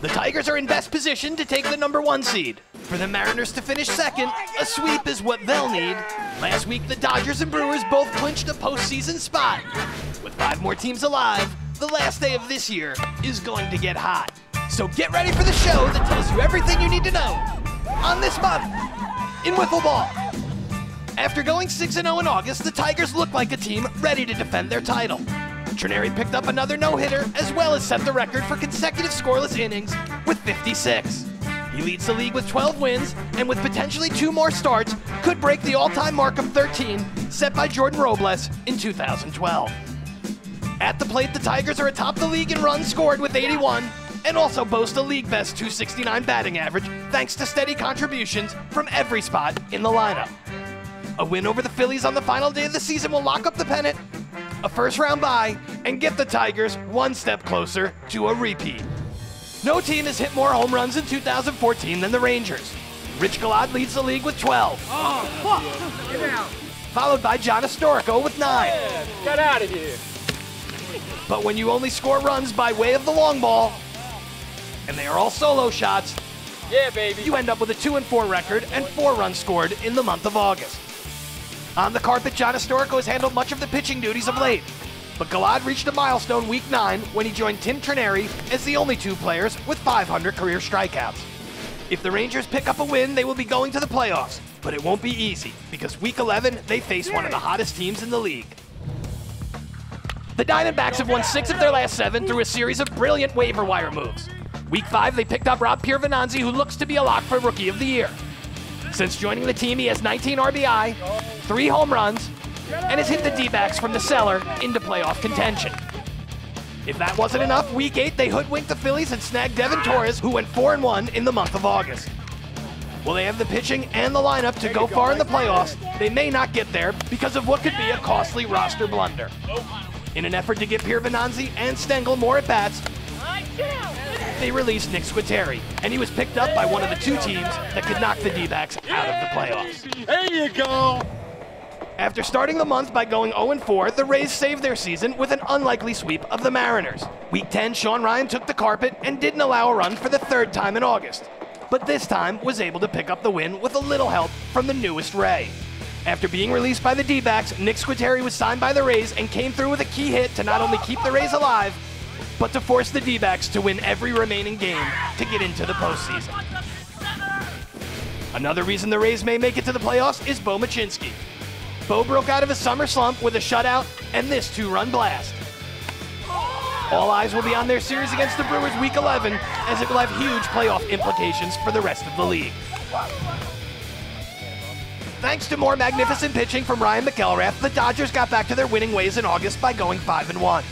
The Tigers are in best position to take the #1 seed. For the Mariners to finish second, a sweep is what they'll need. Last week, the Dodgers and Brewers both clinched a postseason spot. With 5 more teams alive, the last day of this year is going to get hot. So get ready for the show that tells you everything you need to know on this month in Wiffle Ball. After going 6-0 in August, the Tigers look like a team ready to defend their title. Trenary picked up another no-hitter, as well as set the record for consecutive scoreless innings with 56. He leads the league with 12 wins, and with potentially 2 more starts, could break the all-time mark of 13 set by Jordan Robles in 2012. At the plate, the Tigers are atop the league in runs scored with 81, and also boast a league-best .269 batting average thanks to steady contributions from every spot in the lineup. A win over the Phillies on the final day of the season will lock up the pennant, a first-round bye, and get the Tigers one step closer to a repeat. No team has hit more home runs in 2014 than the Rangers. Rich Galad leads the league with 12. Oh, fuck! Get out! Followed by John Historico with 9. Yeah, get out of here! But when you only score runs by way of the long ball, and they are all solo shots, yeah, baby, you end up with a 2-4 record and 4 runs scored in the month of August. On the carpet, John Historico has handled much of the pitching duties of late, but Galad reached a milestone week 9 when he joined Tim Trenary as the only 2 players with 500 career strikeouts. If the Rangers pick up a win, they will be going to the playoffs, but it won't be easy because week 11 they face one of the hottest teams in the league. The Diamondbacks have won 6 of their last 7 through a series of brilliant waiver wire moves. Week 5 they picked up Rob Piervenanzi, who looks to be a lock for Rookie of the Year. Since joining the team, he has 19 RBI, 3 home runs, and has hit the D-backs from the cellar into playoff contention. If that wasn't enough, week 8 they hoodwinked the Phillies and snagged Devin Torres, who went 4-1 in the month of August. While they have the pitching and the lineup to go far in the playoffs, they may not get there because of what could be a costly roster blunder. In an effort to give Piervenanzi and Stengel more at-bats, they released Nick Squitieri, and he was picked up by one of the 2 teams that could knock the D-backs out of the playoffs. There you go! After starting the month by going 0-4, the Rays saved their season with an unlikely sweep of the Mariners. Week 10, Sean Ryan took the carpet and didn't allow a run for the 3rd time in August, but this time was able to pick up the win with a little help from the newest Ray. After being released by the D-backs, Nick Squitieri was signed by the Rays and came through with a key hit to not only keep the Rays alive, but to force the D-backs to win every remaining game to get into the postseason. Another reason the Rays may make it to the playoffs is Bo Machinsky. Bo broke out of a summer slump with a shutout and this 2-run blast. All eyes will be on their series against the Brewers week 11, as it will have huge playoff implications for the rest of the league. Thanks to more magnificent pitching from Ryan McElrath, the Dodgers got back to their winning ways in August by going 5-1.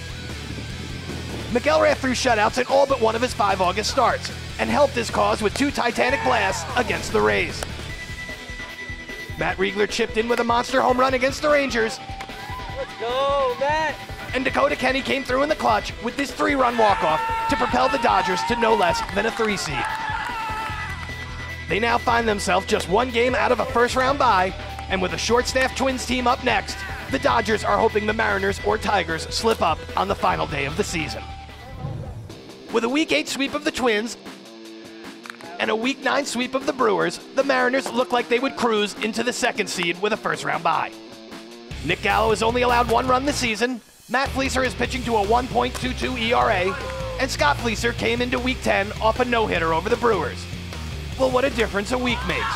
McElrath threw shutouts in all but one of his 5 August starts, and helped his cause with 2 titanic blasts against the Rays. Matt Riegler chipped in with a monster home run against the Rangers. Let's go, Matt! And Dakota Kenny came through in the clutch with this 3-run walk-off to propel the Dodgers to no less than a 3 seed. They now find themselves just 1 game out of a first-round bye, and with a short-staffed Twins team up next, the Dodgers are hoping the Mariners or Tigers slip up on the final day of the season. With a Week 8 sweep of the Twins and a Week 9 sweep of the Brewers, the Mariners look like they would cruise into the 2nd seed with a first-round bye. Nick Gallo has only allowed 1 run this season, Matt Fleeser is pitching to a 1.22 ERA, and Scott Fleeser came into Week 10 off a no-hitter over the Brewers. Well, what a difference a week makes.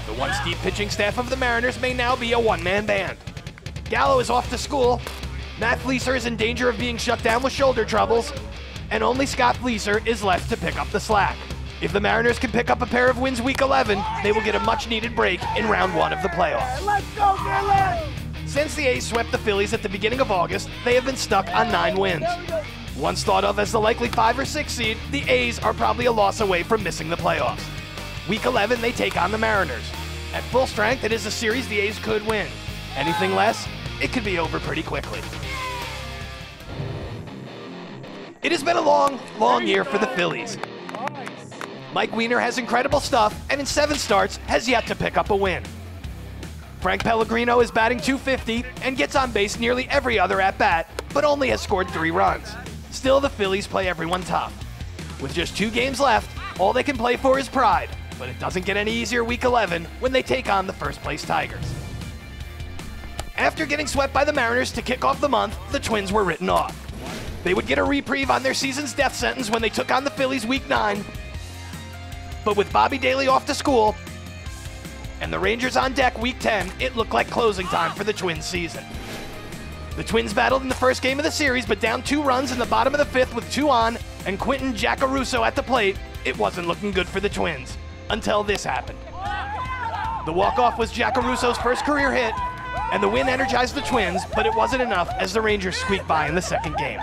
The once deep pitching staff of the Mariners may now be a one-man band. Gallo is off to school, Matt Fleeser is in danger of being shut down with shoulder troubles, and only Scott Fleeser is left to pick up the slack. If the Mariners can pick up a pair of wins week 11, they will get a much-needed break in round 1 of the playoffs. Let's go, Dylan! Since the A's swept the Phillies at the beginning of August, they have been stuck on 9 wins. Once thought of as the likely 5 or 6 seed, the A's are probably a loss away from missing the playoffs. Week 11, they take on the Mariners. At full strength, it is a series the A's could win. Anything less, it could be over pretty quickly. It has been a long, long year for the Phillies. Mike Weiner has incredible stuff, and in 7 starts, has yet to pick up a win. Frank Pellegrino is batting .250 and gets on base nearly every other at-bat, but only has scored 3 runs. Still, the Phillies play everyone tough. With just 2 games left, all they can play for is pride, but it doesn't get any easier week 11 when they take on the first-place Tigers. After getting swept by the Mariners to kick off the month, the Twins were written off. They would get a reprieve on their season's death sentence when they took on the Phillies week 9, but with Bobby Daly off to school and the Rangers on deck week 10, it looked like closing time for the Twins season. The Twins battled in the first game of the series, but down 2 runs in the bottom of the 5th with 2 on and Quentin Jackaruso at the plate, it wasn't looking good for the Twins. Until this happened. The walk-off was Jackaruso's first career hit, and the win energized the Twins, but it wasn't enough as the Rangers squeaked by in the second game.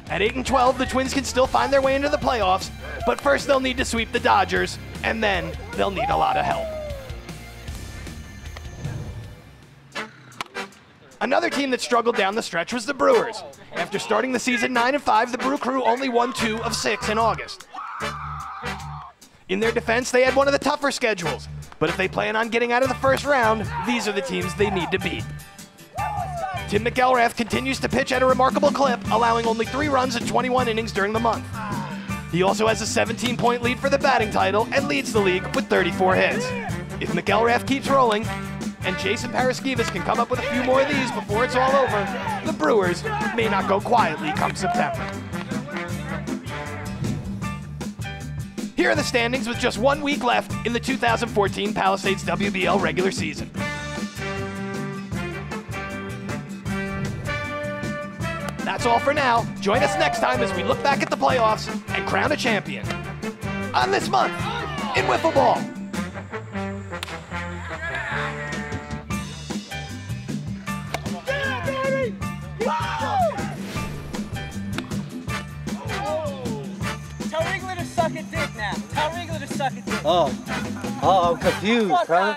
At 8-12, the Twins can still find their way into the playoffs, but first they'll need to sweep the Dodgers, and then they'll need a lot of help. Another team that struggled down the stretch was the Brewers. After starting the season 9-5, the Brew Crew only won 2 of 6 in August. In their defense, they had one of the tougher schedules, but if they plan on getting out of the first round, these are the teams they need to beat. Tim McElrath continues to pitch at a remarkable clip, allowing only 3 runs in 21 innings during the month. He also has a 17-point lead for the batting title and leads the league with 34 hits. If McElrath keeps rolling, and Jason Paraskevas can come up with a few more of these before it's all over, the Brewers may not go quietly come September. Here are the standings with just 1 week left in the 2014 Palisades WBL regular season. That's all for now. Join us next time as we look back at the playoffs and crown a champion. On This Month in Wiffle Ball. Tell Wriggler to suck a dick now. Tell Wriggler to suck a dick. Oh, I'm confused, huh?